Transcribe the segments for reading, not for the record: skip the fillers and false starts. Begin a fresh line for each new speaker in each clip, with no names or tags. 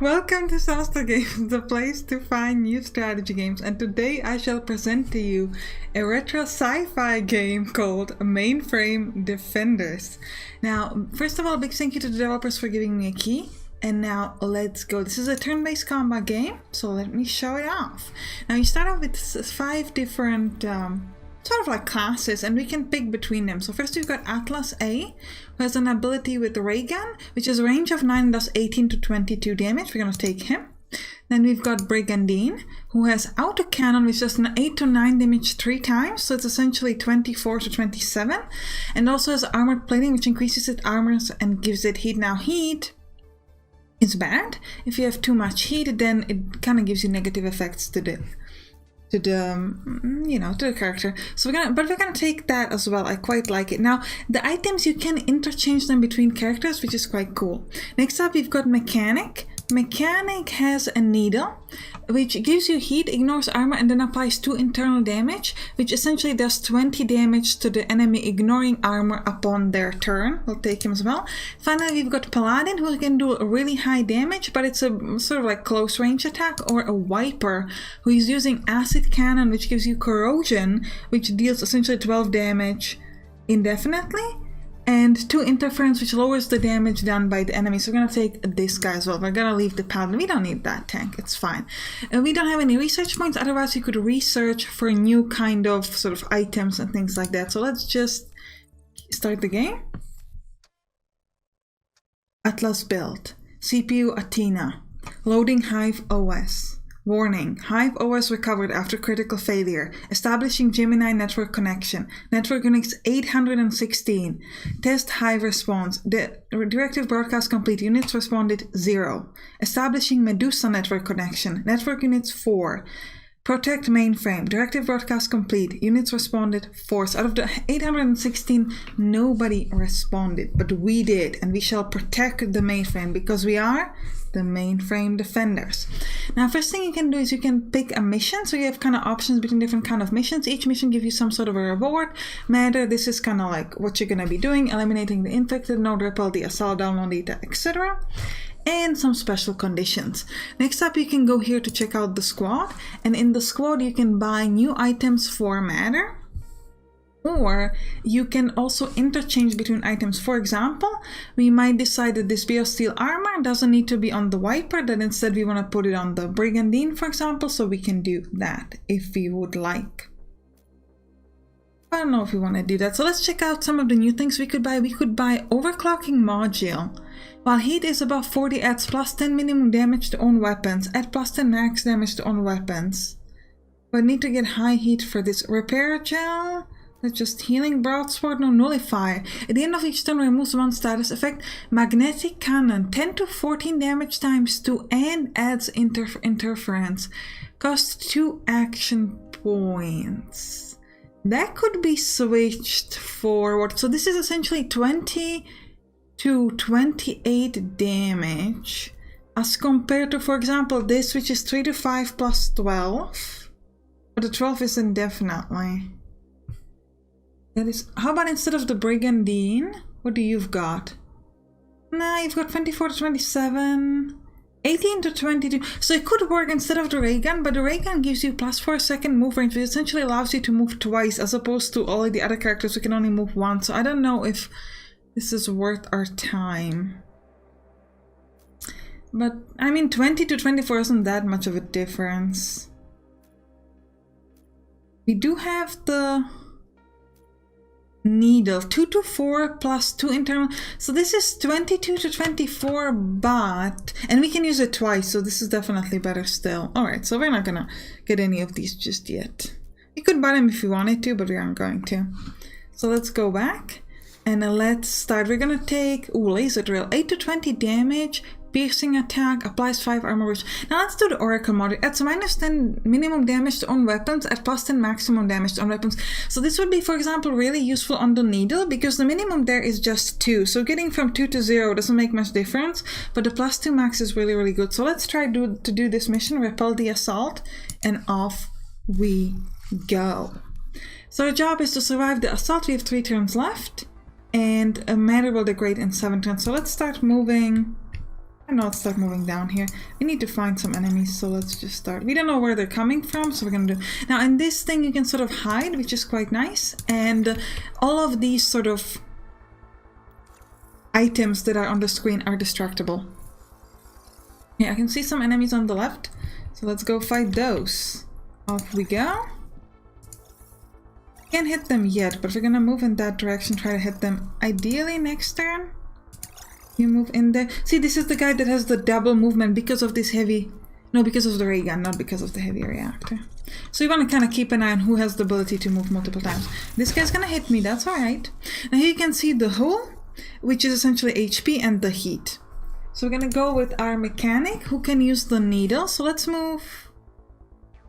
Welcome to Sampstra Games, the place to find new strategy games, and today I shall present to you a retro sci-fi game called Mainframe Defenders. Now, first of all, a big thank you to the developers for giving me a key. And now let's go. This is a turn-based combat game, so let me show it off. Now you start off with 5 different sort of like classes, and we can pick between them. So first we've got Atlas A, who has an ability with ray gun, which is a range of 9 and does 18 to 22 damage. We're gonna take him. Then we've got Brigandine, who has autocannon, which does an 8 to 9 damage 3 times, so it's essentially 24 to 27, and also has armored plating, which increases its armor and gives it heat. Now heat is bad. If you have too much heat, then it kind of gives you negative effects to the character. So we're gonna take that as well. I quite like it. Now the items, you can interchange them between characters, which is quite cool. Next up we've got Mechanic. Mechanic has a needle which gives you heat, ignores armor, and then applies 2 internal damage, which essentially does 20 damage to the enemy, ignoring armor upon their turn. We'll take him as well. Finally, we've got Paladin, who can do really high damage, but it's a sort of like close range attack, or a Wiper, who is using acid cannon, which gives you corrosion, which deals essentially 12 damage indefinitely, and 2 interference, which lowers the damage done by the enemy. So we're gonna take this guy as well. We're gonna leave the Paladin. We don't need that tank, it's fine. And we don't have any research points, otherwise we could research for new kind of sort of items and things like that. So let's just start the game. Atlas build. CPU Athena. Loading Hive OS. Warning, Hive OS recovered after critical failure. Establishing Gemini network connection. Network Unix 816. Test Hive response. Directive broadcast complete. Units responded 0. Establishing Medusa network connection. Network Units 4. Protect mainframe. Directive broadcast complete. Units responded 4. So out of the 816, nobody responded, but we did, and we shall protect the mainframe because we are the Mainframe Defenders. Now, first thing you can do is you can pick a mission. So you have kind of options between different kind of missions. Each mission gives you some sort of a reward. Matter, this is kind of like what you're gonna be doing: eliminating the infected, node repel the assault, download data, etc. And some special conditions. Next up, you can go here to check out the squad, and in the squad you can buy new items for matter, or you can also interchange between items. For example, we might decide that this Biosteel armor doesn't need to be on the Wiper, that instead we want to put it on the Brigandine, for example, so we can do that if we would like. I don't know if we want to do that. So let's check out some of the new things we could buy. We could buy overclocking module. While heat is above 40, adds plus 10 minimum damage to own weapons. Add plus 10 max damage to own weapons. But need to get high heat for this. Repair gel. That's just healing. Broadsword, no nullifier. At the end of each turn, removes 1 status effect. Magnetic cannon, 10 to 14 damage times 2, and adds interference. Costs 2 action points. That could be switched forward. So this is essentially 20 to 28 damage, as compared to, for example, this, which is 3 to 5 plus 12. But the 12 is indefinitely. That is, how about instead of the Brigandine, what do you've got? Nah, you've got 24 to 27, 18 to 22. So it could work instead of the ray gun, but the ray gun gives you plus 4 second move range, which essentially allows you to move twice, as opposed to all of the other characters who can only move once. So I don't know if this is worth our time. But I mean, 20 to 24 isn't that much of a difference. We do have the needle, 2 to 4 plus 2 internal. So this is 22 to 24, but, and we can use it twice, so this is definitely better still. Alright, so we're not gonna get any of these just yet. We could buy them if we wanted to, but we aren't going to. So let's go back and let's start. We're gonna take, laser drill, 8 to 20 damage, piercing attack, applies 5 armor. Now let's do the Oracle module. Adds minus 10 minimum damage to own weapons, at plus 10 maximum damage to own weapons. So this would be, for example, really useful on the needle, because the minimum there is just 2. So getting from 2 to 0 doesn't make much difference, but the plus 2 max is really, really good. So let's try to do this mission, repel the assault, and off we go. So our job is to survive the assault. We have 3 turns left, and a matter will degrade in 7 turns. So let's start moving And now let's start moving down here. We need to find some enemies, so let's just start. We don't know where they're coming from, so we're gonna do... Now in this thing you can sort of hide, which is quite nice. And all of these sort of items that are on the screen are destructible. Yeah, I can see some enemies on the left, so let's go fight those. Off we go. Can't hit them yet, but we're gonna move in that direction, try to hit them ideally next turn. You move in there. See, this is the guy that has the double movement because of this heavy... No, because of the ray gun, not because of the heavy reactor. So you want to kind of keep an eye on who has the ability to move multiple times. This guy's gonna hit me, that's alright. Now here you can see the hole, which is essentially HP and the heat. So we're gonna go with our mechanic, who can use the needle. So let's move...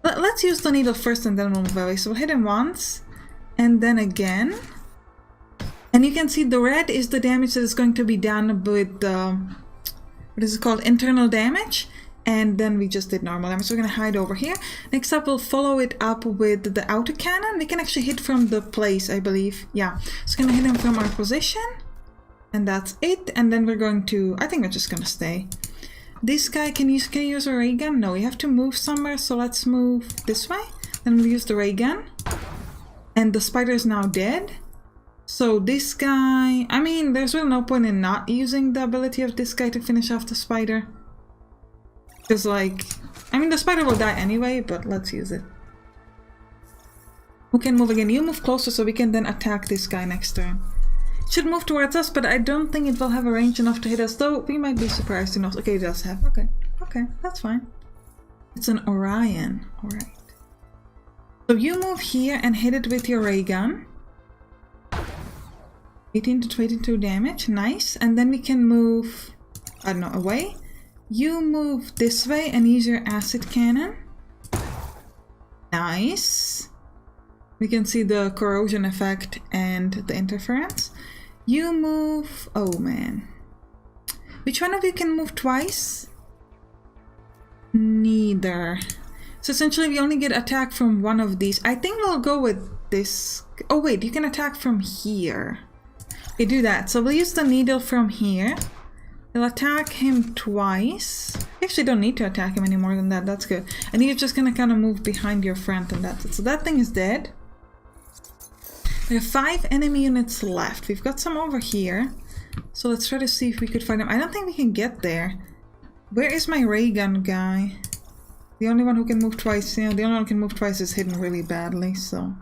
Let's use the needle first and then we'll move away. So we'll hit him once, and then again. And you can see the red is the damage that is going to be done with what is it called? Internal damage. And then we just did normal damage. So we're going to hide over here. Next up, we'll follow it up with the autocannon. We can actually hit from the place, I believe. Yeah. So we're going to hit him from our position. And that's it. And then we're going to... I think we're just going to stay. This guy, can you use a ray gun? No, you have to move somewhere. So let's move this way. Then we'll use the ray gun. And the spider is now dead. So this guy, I mean, there's really no point in not using the ability of this guy to finish off the spider. Because like, I mean, the spider will die anyway, but let's use it. Who can move again? You move closer so we can then attack this guy next turn. It should move towards us, but I don't think it will have a range enough to hit us, though we might be surprised to know. Okay, it does have, okay, that's fine. It's an Orion, alright. So you move here and hit it with your ray gun. 18 to 22 damage, nice. And then we can move, I don't know, away. You move this way and use your acid cannon. Nice. We can see the corrosion effect and the interference. You move, oh man. Which one of you can move twice? Neither. So essentially we only get attack from one of these. I think we'll go with this. Oh wait, you can attack from here. Okay, do that. So we'll use the needle from here. We'll attack him twice. You actually don't need to attack him any more than that. That's good. And you're just gonna kind of move behind your friend and that's it. So that thing is dead. There are 5 enemy units left. We've got some over here. So let's try to see if we could find them. I don't think we can get there. Where is my ray gun guy? The only one who can move twice, you know, the only one who can move twice is hidden really badly, so...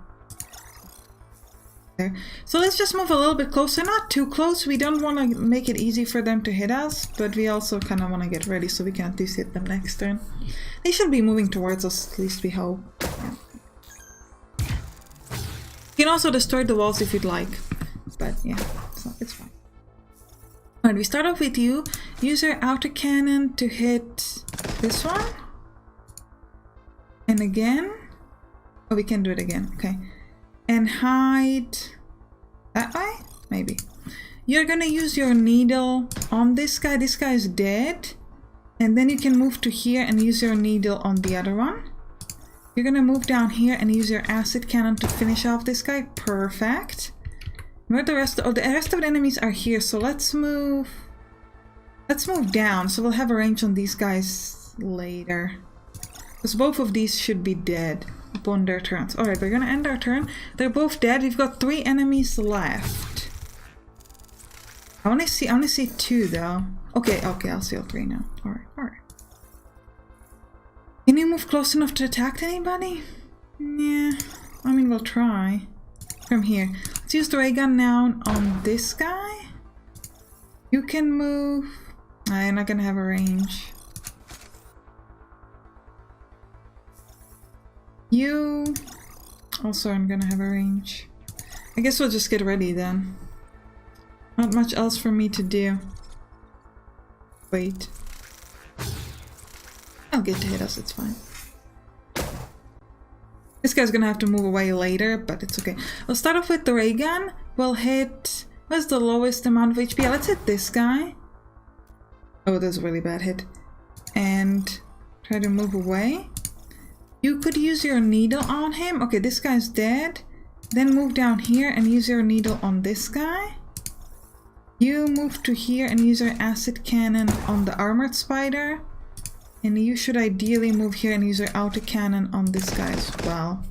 There. So let's just move a little bit closer, not too close. We don't want to make it easy for them to hit us, but we also kind of want to get ready so we can at least hit them next turn. They should be moving towards us, at least we hope. Yeah. You can also destroy the walls if you'd like, but yeah, so it's fine. Alright, we start off with you. Use your autocannon to hit this one. And again. Oh, we can do it again, okay. And hide that way? Maybe. You're gonna use your needle on this guy. This guy is dead. And then you can move to here and use your needle on the other one. You're gonna move down here and use your acid cannon to finish off this guy. Perfect. Where the rest of the enemies are here, so let's move down. So we'll have a range on these guys later. Because both of these should be dead upon their turns. Alright, we're gonna end our turn. They're both dead. We've got 3 enemies left. I only see 2 though. Okay, I'll see all 3 now. Alright. Can you move close enough to attack anybody? Yeah, I mean, we'll try. From here. Let's use the ray gun now on this guy. You can move. I'm not gonna have a range. You also aren't gonna have a range. I guess we'll just get ready then. Not much else for me to do. Wait. I'll get to hit us, it's fine. This guy's gonna have to move away later, but it's okay. We'll start off with the ray gun. We'll hit... What's the lowest amount of HP? Let's hit this guy. Oh, that's a really bad hit. And try to move away. You could use your needle on him. Okay, this guy's dead. Then move down here and use your needle on this guy. You move to here and use your acid cannon on the armored spider. And you should ideally move here and use your autocannon on this guy as well.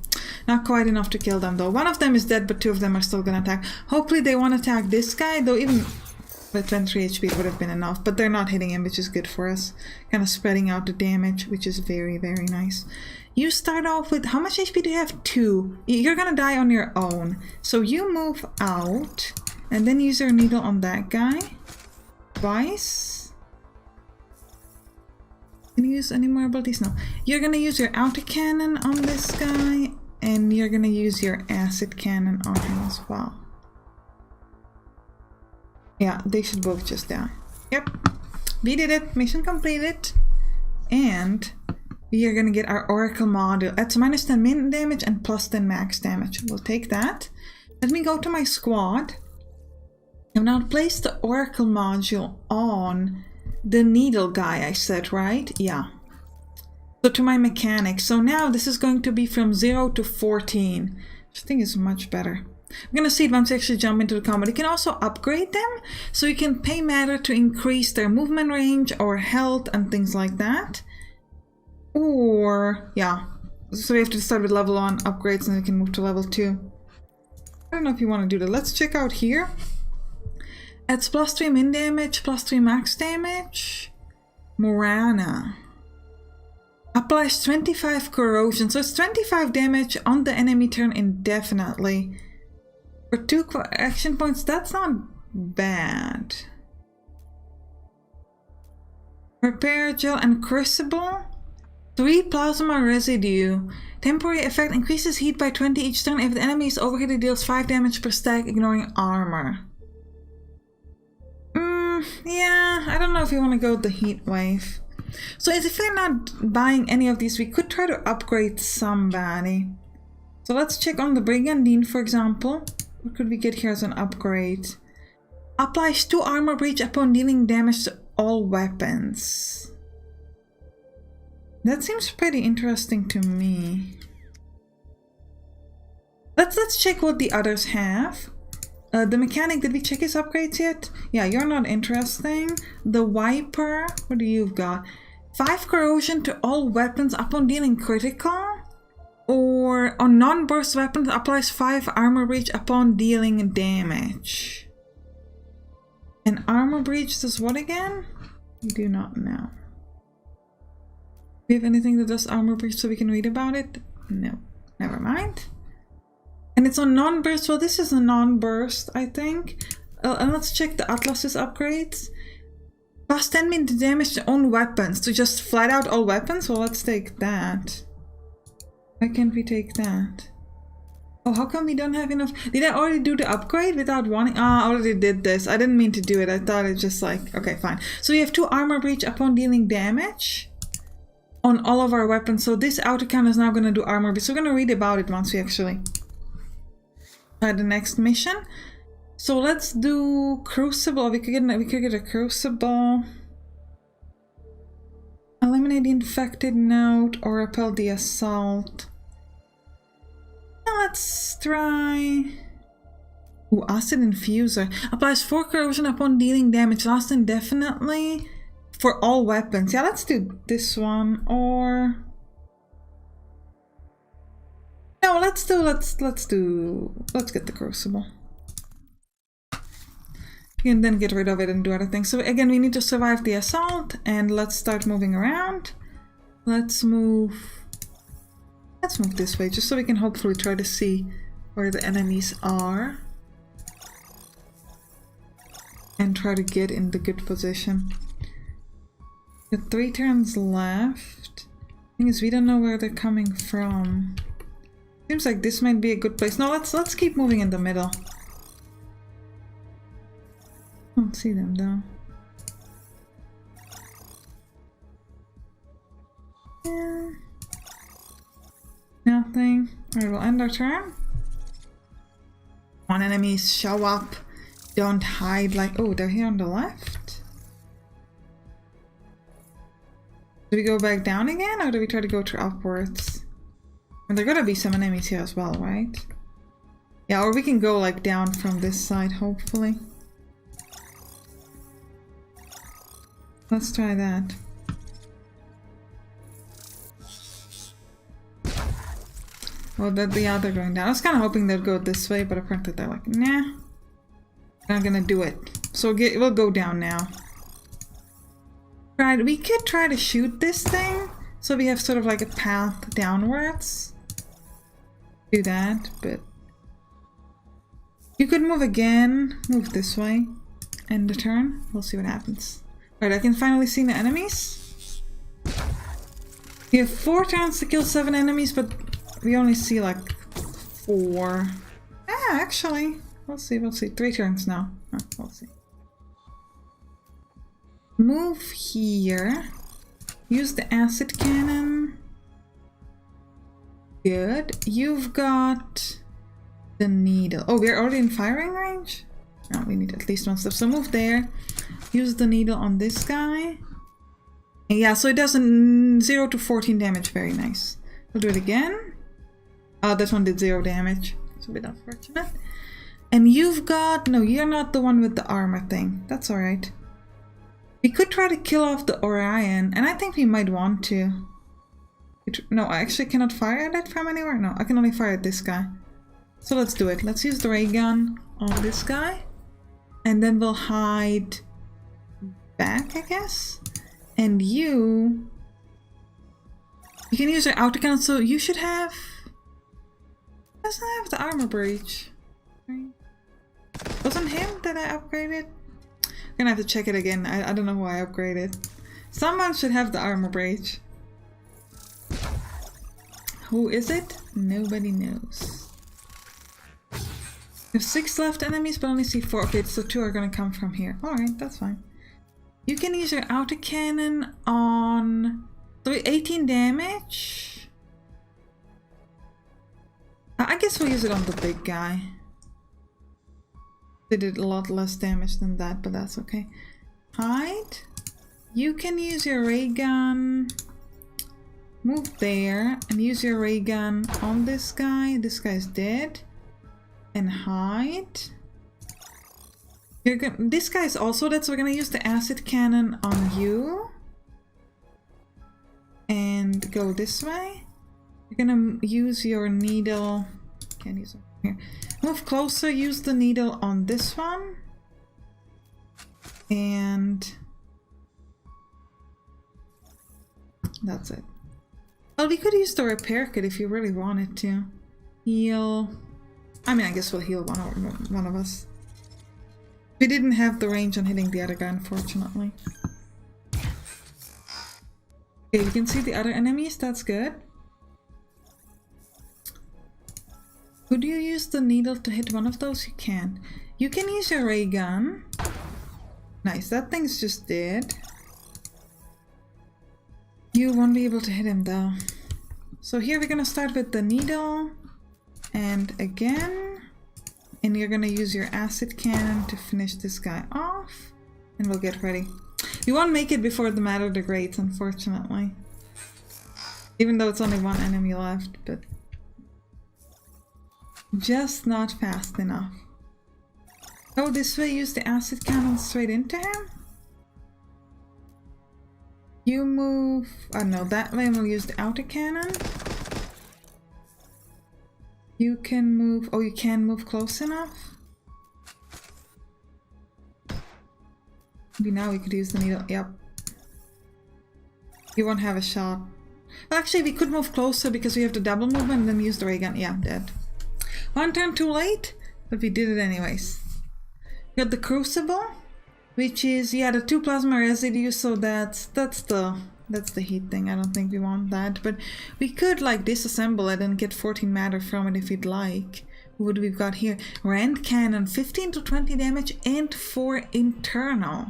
Not quite enough to kill them though. One of them is dead, but two of them are still gonna attack. Hopefully they want to attack this guy, though even with 23 HP it would have been enough. But they're not hitting him, which is good for us. Kind of spreading out the damage, which is very, very nice. You start off with, how much HP do you have? 2. You're gonna die on your own. So you move out, and then use your needle on that guy. Twice. Can you use any more abilities? No. You're gonna use your autocannon on this guy, and you're gonna use your acid cannon on him as well. Yeah, they should both just die. Yep. We did it. Mission completed. And we are gonna get our Oracle module. That's minus 10 min damage and plus 10 max damage. We'll take that. Let me go to my squad. And now place the Oracle module on the needle guy I said, right? Yeah. So to my mechanic. So now this is going to be from 0 to 14. Which I think is much better. We're gonna see it once we actually jump into the combat. You can also upgrade them. So you can pay matter to increase their movement range or health and things like that. Or, yeah. So we have to start with level 1 upgrades and we can move to level 2. I don't know if you want to do that. Let's check out here. It's plus 3 min damage, plus 3 max damage. Morana. Applies 25 corrosion. So it's 25 damage on the enemy turn indefinitely. For 2 action points, that's not bad. Repair gel and crucible. 3 plasma residue. Temporary effect increases heat by 20 each turn. If the enemy is overheated, it deals 5 damage per stack, ignoring armor. Yeah, I don't know if you want to go with the heat wave. So if we're not buying any of these, we could try to upgrade somebody. So let's check on the Brigandine, for example. What could we get here as an upgrade? Applies 2 armor breach upon dealing damage to all weapons. That seems pretty interesting to me. Let's check what the others have. The mechanic, did we check his upgrades yet? Yeah, you're not interesting. The Wiper, what do you've got? 5 corrosion to all weapons upon dealing critical. Or on non-burst weapons applies 5 armor breach upon dealing damage. And armor breach does what again? We do not know. Do we have anything that does armor breach so we can read about it? No, never mind. And it's on non-burst. Well, this is a non-burst, I think. And let's check the Atlas's upgrades. Plus 10 min damage to own weapons. To just flat out all weapons? Well, let's take that. Why can't we take that? Oh, how come we don't have enough? Did I already do the upgrade without wanting? I already did this. I didn't mean to do it. I thought it just like... Okay, fine. So we have 2 armor breach upon dealing damage on all of our weapons. So this autocannon is now going to do armor breach. So we're going to read about it once we actually... the next mission. So let's do crucible. We could get a crucible. Eliminate the infected node or repel the assault. Now let's try. Ooh, acid infuser. Applies 4 corrosion upon dealing damage. Lasts indefinitely for all weapons. Yeah, let's do this one. Or no, let's get the crucible. And then get rid of it and do other things. So again, we need to survive the assault, and let's start moving around. Let's move this way, just so we can hopefully try to see where the enemies are. And try to get in the good position. Got 3 turns left. Thing is, we don't know where they're coming from. Seems like this might be a good place. No, let's keep moving in the middle. I don't see them though. Yeah. Nothing. Alright, we'll end our turn. Come on, enemies, show up. Don't hide like... Oh, they're here on the left? Do we go back down again, or do we try to go through upwards? And there gotta be some enemies here as well, right? Yeah, or we can go like down from this side, hopefully. Let's try that. Oh, they're going down. I was kind of hoping they'd go this way, but apparently they're like, nah. Not gonna do it. So we'll go down now. Right, we could try to shoot this thing, so we have sort of like a path downwards. Do that, but you could move again, move this way, end the turn. We'll see what happens. Right, I can finally see the enemies. You have 4 turns to kill 7 enemies, but we only see like 4. Ah, actually, we'll see. 3 turns now. Oh, we'll see. Move here. Use the acid cannon. Good. You've got the needle. Oh, we're already in firing range? No, we need at least 1 step. So move there. Use the needle on this guy. And yeah, so it does 0 to 14 damage. Very nice. We'll do it again. Oh, this one did 0 damage. It's a bit unfortunate. And you've got... No, you're not the one with the armor thing. That's alright. We could try to kill off the Orion, and I think we might want to. No, I actually cannot fire at it from anywhere. No, I can only fire at this guy. So let's do it. Let's use the ray gun on this guy. And then we'll hide back, I guess. And you can use your auto cannon, so you should have... Doesn't have the armor breach. Right? Wasn't him that I upgraded? I'm gonna have to check it again. I don't know who I upgraded. Someone should have the armor breach. Who is it? Nobody knows. There's 6 left enemies, but only see 4. Okay, so 2 are gonna come from here. Alright, that's fine. You can use your autocannon on 18 damage. I guess we'll use it on the big guy. They did a lot less damage than that, but that's okay. Hide. You can use your ray gun. Move there and use your ray gun on this guy. This guy's dead. And hide. This guy's also dead, so we're gonna use the acid cannon on you. And go this way. You're gonna use your needle. Can't use it here. Move closer, use the needle on this one. And that's it. Well, we could use the repair kit if you really wanted to. Heal. I mean, I guess we'll heal one of us. We didn't have the range on hitting the other guy, unfortunately. Okay, you can see the other enemies, that's good. Could you use the needle to hit one of those? You can. You can use your ray gun. Nice, that thing's just dead. You won't be able to hit him though. So here we're gonna start with the needle. And again. And you're gonna use your acid cannon to finish this guy off. And we'll get ready. You won't make it before the matter degrades, unfortunately. Even though it's only 1 enemy left, but... just not fast enough. Oh, this way, use the acid cannon straight into him? You move... oh no, that way we'll use the autocannon. You can move... oh, you can move close enough? Maybe now we could use the needle. Yep. You won't have a shot. Well, actually, we could move closer because we have the double movement and then use the ray gun. Yeah, dead. 1 turn too late, but we did it anyways. We got the crucible, which is, yeah, the 2 plasma residues, so that's the heat thing. I don't think we want that, but we could like disassemble it and get 14 matter from it if we'd like. What we've got here? Rand cannon, 15 to 20 damage and 4 internal.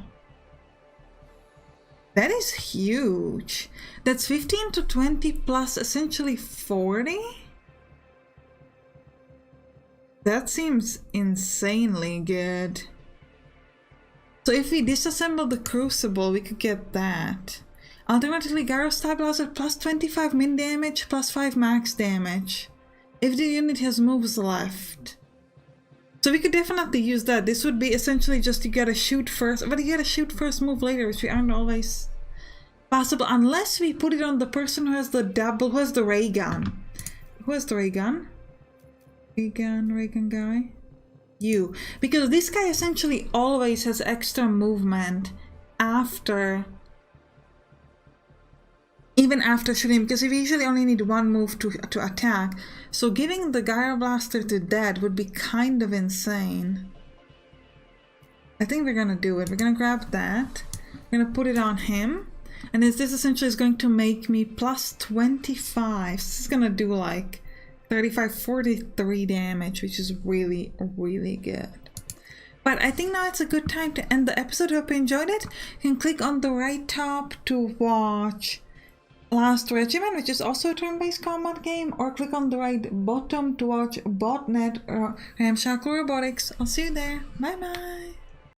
That is huge. That's 15 to 20 plus essentially 40. That seems insanely good. So if we disassemble the crucible, we could get that. Alternatively, Gyro Stabilizer plus 25 min damage, plus 5 max damage. If the unit has moves left. So we could definitely use that. This would be essentially just you gotta shoot first, but you gotta shoot first, move later, which we aren't always possible unless we put it on the person who has the who has the ray gun. Who has the ray gun? Ray gun guy? You. Because this guy essentially always has extra movement after, even after shooting, because we usually only need one move to attack. So giving the Gyro Blaster to dead would be kind of insane. I think we're gonna do it. We're gonna grab that. We're gonna put it on him. And this essentially is going to make me plus 25. This is gonna do like 35, 43 damage, which is really, really good. But I think now it's a good time to end the episode. Hope you enjoyed it. You can click on the right top to watch Last Regiment, which is also a turn-based combat game, or click on the right bottom to watch Botnet or Ramshackle Robotics. I'll see you there. Bye bye.